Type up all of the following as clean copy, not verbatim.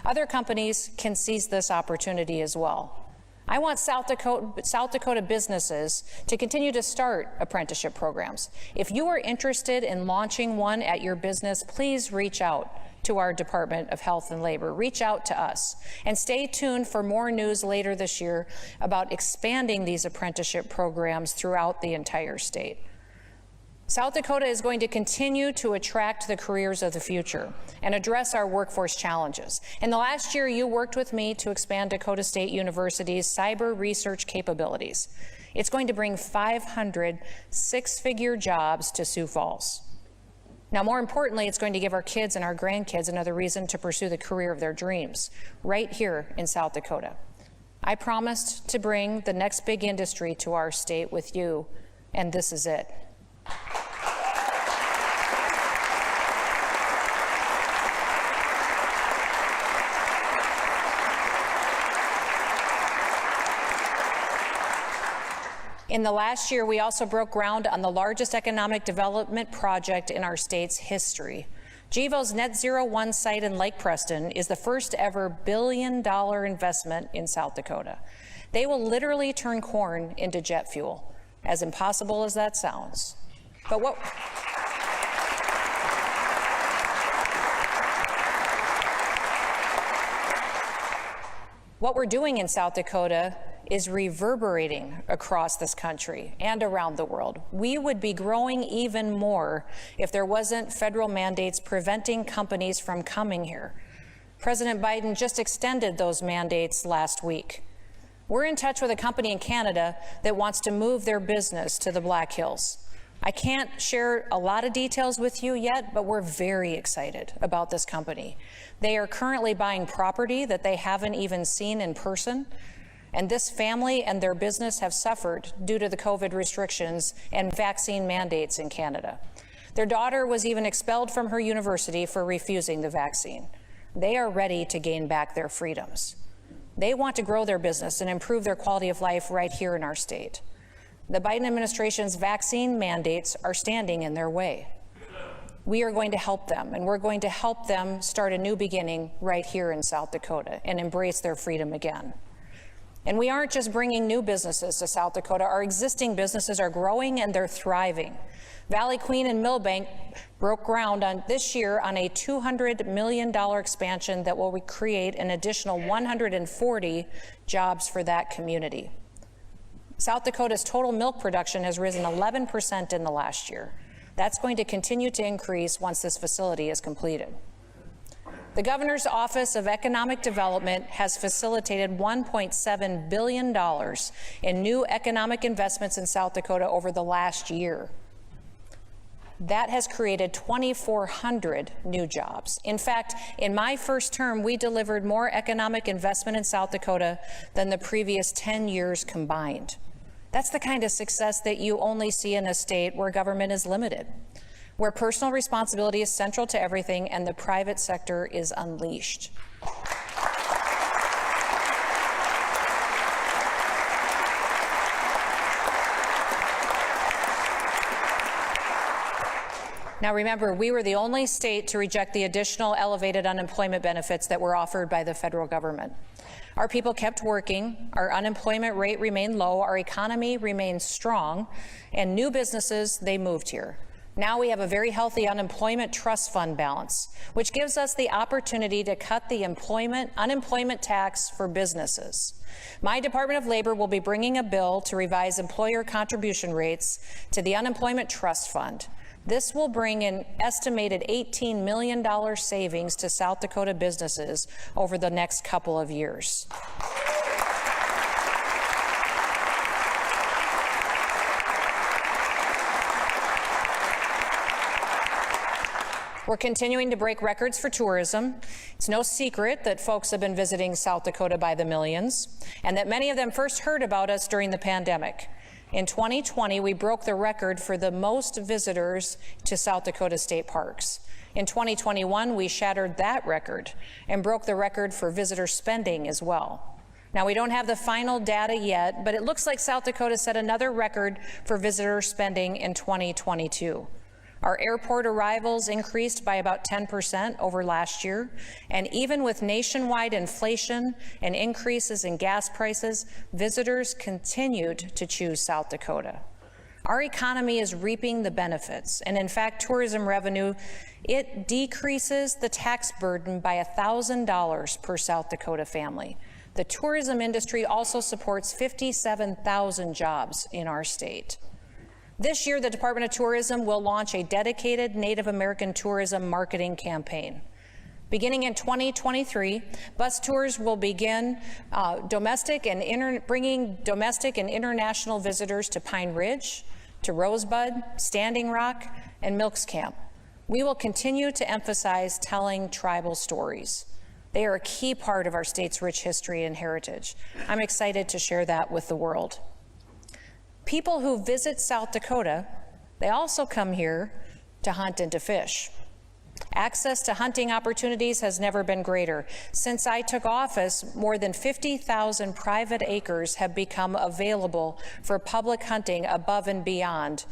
Other companies can seize this opportunity as well. I want South Dakota businesses to continue to start apprenticeship programs. If you are interested in launching one at your business, please reach out to our Department of Health and Labor. Reach out to us and stay tuned for more news later this year about expanding these apprenticeship programs throughout the entire state. South Dakota is going to continue to attract the careers of the future and address our workforce challenges. In the last year, you worked with me to expand Dakota State University's cyber research capabilities. It's going to bring 500 six-figure jobs to Sioux Falls. Now, more importantly, it's going to give our kids and our grandkids another reason to pursue the career of their dreams right here in South Dakota. I promised to bring the next big industry to our state with you, and this is it. In the last year, we also broke ground on the largest economic development project in our state's history. GEVO's Net Zero 1 site in Lake Preston is the first ever billion-dollar investment in South Dakota. They will literally turn corn into jet fuel, as impossible as that sounds. But what we're doing in South Dakota is reverberating across this country and around the world. We would be growing even more if there wasn't federal mandates preventing companies from coming here. President Biden just extended those mandates last week. We're in touch with a company in Canada that wants to move their business to the Black Hills. I can't share a lot of details with you yet, but we're very excited about this company. They are currently buying property that they haven't even seen in person, and this family and their business have suffered due to the COVID restrictions and vaccine mandates in Canada. Their daughter was even expelled from her university for refusing the vaccine. They are ready to gain back their freedoms. They want to grow their business and improve their quality of life right here in our state. The Biden administration's vaccine mandates are standing in their way. We are going to help them, and we're going to help them start a new beginning right here in South Dakota and embrace their freedom again. And we aren't just bringing new businesses to South Dakota. Our existing businesses are growing and they're thriving. Valley Queen and Millbank broke ground this year on a $200 million expansion that will create an additional 140 jobs for that community. South Dakota's total milk production has risen 11% in the last year. That's going to continue to increase once this facility is completed. The Governor's Office of Economic Development has facilitated $1.7 billion in new economic investments in South Dakota over the last year. That has created 2,400 new jobs. In fact, in my first term, we delivered more economic investment in South Dakota than the previous 10 years combined. That's the kind of success that you only see in a state where government is limited, where personal responsibility is central to everything and the private sector is unleashed. Now remember, we were the only state to reject the additional elevated unemployment benefits that were offered by the federal government. Our people kept working, our unemployment rate remained low, our economy remained strong, and new businesses, they moved here. Now we have a very healthy unemployment trust fund balance, which gives us the opportunity to cut the unemployment tax for businesses. My Department of Labor will be bringing a bill to revise employer contribution rates to the unemployment trust fund. This will bring an estimated $18 million savings to South Dakota businesses over the next couple of years. We're continuing to break records for tourism. It's no secret that folks have been visiting South Dakota by the millions, and that many of them first heard about us during the pandemic. In 2020, we broke the record for the most visitors to South Dakota state parks. In 2021, we shattered that record and broke the record for visitor spending as well. Now, we don't have the final data yet, but it looks like South Dakota set another record for visitor spending in 2022. Our airport arrivals increased by about 10% over last year, and even with nationwide inflation and increases in gas prices, visitors continued to choose South Dakota. Our economy is reaping the benefits, and in fact, tourism revenue, it decreases the tax burden by $1,000 per South Dakota family. The tourism industry also supports 57,000 jobs in our state. This year, the Department of Tourism will launch a dedicated Native American tourism marketing campaign. Beginning in 2023, bus tours will begin bringing domestic and international visitors to Pine Ridge, to Rosebud, Standing Rock, and Milks Camp. We will continue to emphasize telling tribal stories. They are a key part of our state's rich history and heritage. I'm excited to share that with the world. People who visit South Dakota, they also come here to hunt and to fish. Access to hunting opportunities has never been greater. Since I took office, more than 50,000 private acres have become available for public hunting above and beyond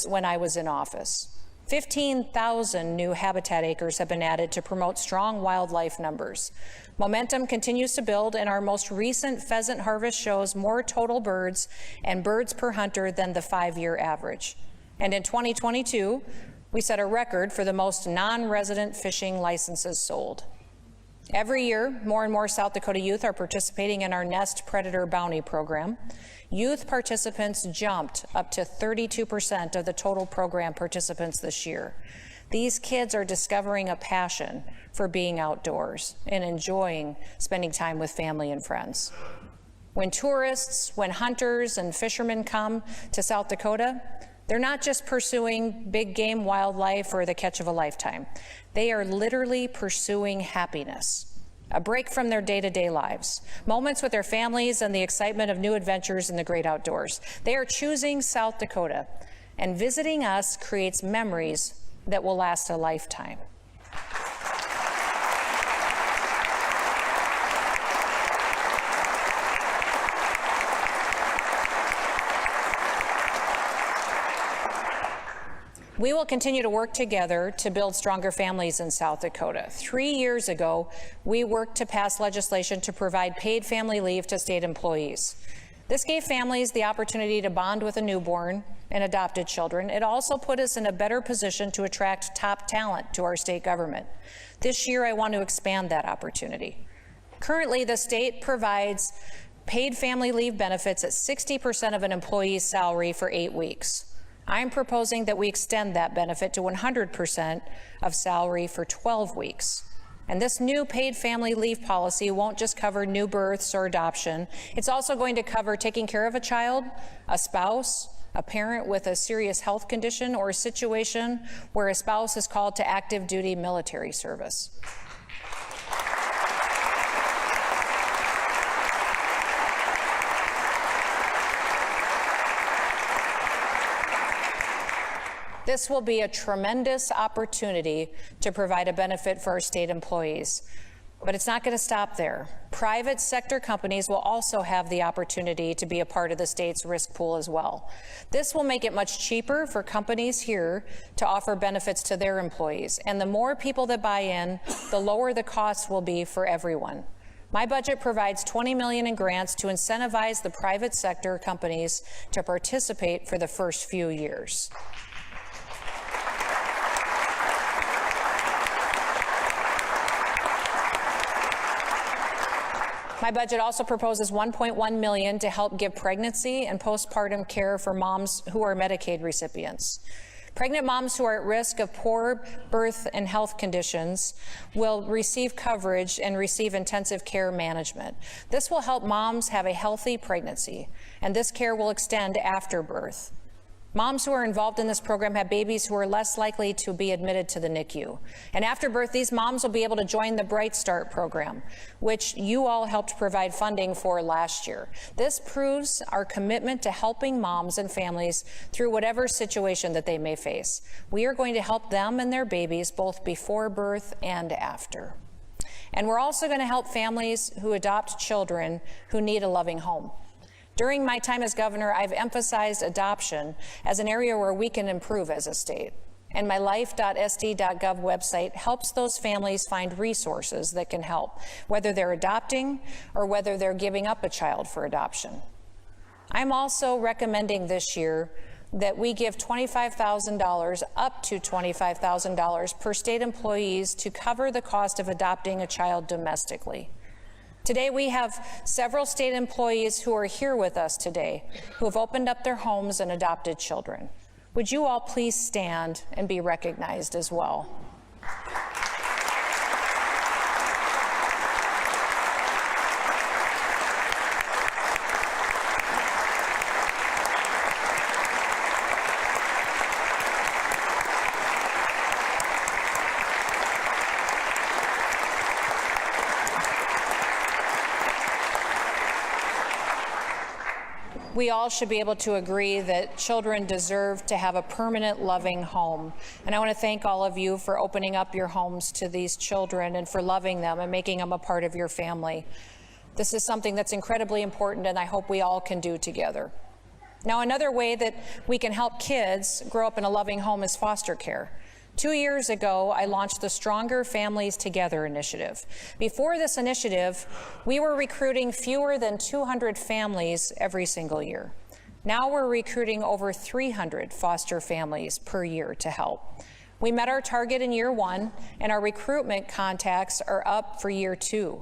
when I was in office. 15,000 new habitat acres have been added to promote strong wildlife numbers. Momentum continues to build, and our most recent pheasant harvest shows more total birds and birds per hunter than the 5-year average. And in 2022, we set a record for the most non-resident fishing licenses sold. Every year, more and more South Dakota youth are participating in our Nest Predator Bounty program. Youth participants jumped up to 32% of the total program participants this year. These kids are discovering a passion for being outdoors and enjoying spending time with family and friends. When tourists, when hunters and fishermen come to South Dakota, they're not just pursuing big game wildlife or the catch of a lifetime. They are literally pursuing happiness, a break from their day-to-day lives, moments with their families and the excitement of new adventures in the great outdoors. They are choosing South Dakota, and visiting us creates memories that will last a lifetime. We will continue to work together to build stronger families in South Dakota. 3 years ago, we worked to pass legislation to provide paid family leave to state employees. This gave families the opportunity to bond with a newborn and adopted children. It also put us in a better position to attract top talent to our state government. This year, I want to expand that opportunity. Currently, the state provides paid family leave benefits at 60% of an employee's salary for 8 weeks. I'm proposing that we extend that benefit to 100% of salary for 12 weeks. And this new paid family leave policy won't just cover new births or adoption. It's also going to cover taking care of a child, a spouse, a parent with a serious health condition, or a situation where a spouse is called to active duty military service. This will be a tremendous opportunity to provide a benefit for our state employees. But it's not going to stop there. Private sector companies will also have the opportunity to be a part of the state's risk pool as well. This will make it much cheaper for companies here to offer benefits to their employees. And the more people that buy in, the lower the costs will be for everyone. My budget provides $20 million in grants to incentivize the private sector companies to participate for the first few years. My budget also proposes $1.1 million to help give pregnancy and postpartum care for moms who are Medicaid recipients. Pregnant moms who are at risk of poor birth and health conditions will receive coverage and receive intensive care management. This will help moms have a healthy pregnancy, and this care will extend after birth. Moms who are involved in this program have babies who are less likely to be admitted to the NICU. And after birth, these moms will be able to join the Bright Start program, which you all helped provide funding for last year. This proves our commitment to helping moms and families through whatever situation that they may face. We are going to help them and their babies both before birth and after. And we're also going to help families who adopt children who need a loving home. During my time as governor, I've emphasized adoption as an area where we can improve as a state. and my life.sd.gov website helps those families find resources that can help, whether they're adopting or whether they're giving up a child for adoption. I'm also recommending this year that we give $25,000 up to $25,000 per state employees to cover the cost of adopting a child domestically. Today we have several state employees who are here with us today who have opened up their homes and adopted children. Would you all please stand and be recognized as well? We all should be able to agree that children deserve to have a permanent, loving home. And I want to thank all of you for opening up your homes to these children and for loving them and making them a part of your family. This is something that's incredibly important, and I hope we all can do together. Now, another way that we can help kids grow up in a loving home is foster care. 2 years ago, I launched the Stronger Families Together initiative. Before this initiative, we were recruiting fewer than 200 families every single year. Now we're recruiting over 300 foster families per year to help. We met our target in year 1, and our recruitment contacts are up for year 2.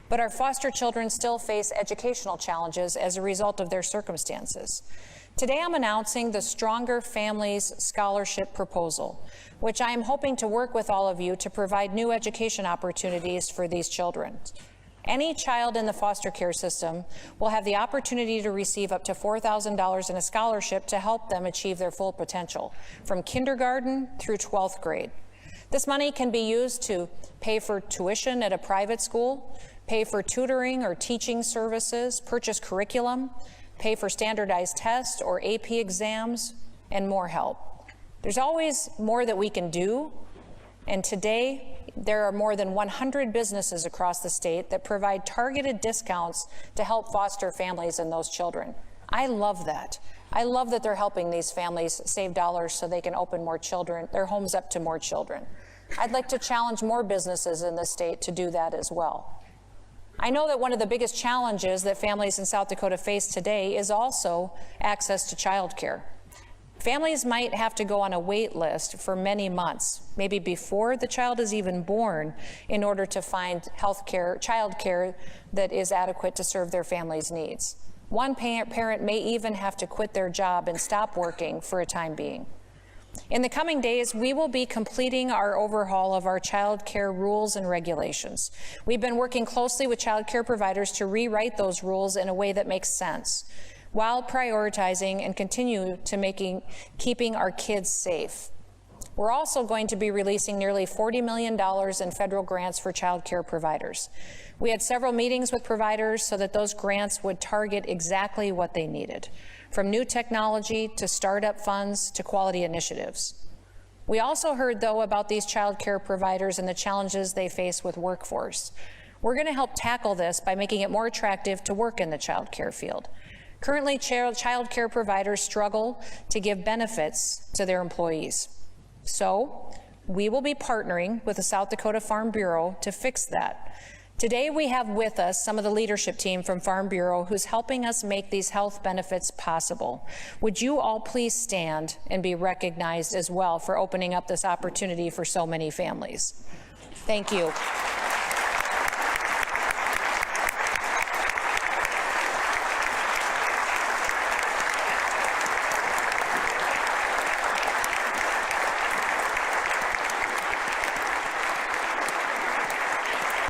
But our foster children still face educational challenges as a result of their circumstances. Today I'm announcing the Stronger Families Scholarship Proposal, which I am hoping to work with all of you to provide new education opportunities for these children. Any child in the foster care system will have the opportunity to receive up to $4,000 in a scholarship to help them achieve their full potential, from kindergarten through 12th grade. This money can be used to pay for tuition at a private school, pay for tutoring or teaching services, purchase curriculum, pay for standardized tests or AP exams, and more help. There's always more that we can do, and today there are more than 100 businesses across the state that provide targeted discounts to help foster families and those children. I love that. I love that they're helping these families save dollars so they can open more children, their homes up to more children. I'd like to challenge more businesses in the state to do that as well. I know that one of the biggest challenges that families in South Dakota face today is also access to child care. Families might have to go on a wait list for many months, maybe before the child is even born, in order to find child care that is adequate to serve their family's needs. One parent may even have to quit their job and stop working for a time being. In the coming days, we will be completing our overhaul of our child care rules and regulations. We've been working closely with child care providers to rewrite those rules in a way that makes sense, while prioritizing and keeping our kids safe. We're also going to be releasing nearly $40 million in federal grants for child care providers. We had several meetings with providers so that those grants would target exactly what they needed, from new technology to startup funds to quality initiatives. We also heard, though, about these child care providers and the challenges they face with workforce. We're going to help tackle this by making it more attractive to work in the child care field. Currently, child care providers struggle to give benefits to their employees. So we will be partnering with the South Dakota Farm Bureau to fix that. Today we have with us some of the leadership team from Farm Bureau who's helping us make these health benefits possible. Would you all please stand and be recognized as well for opening up this opportunity for so many families? Thank you.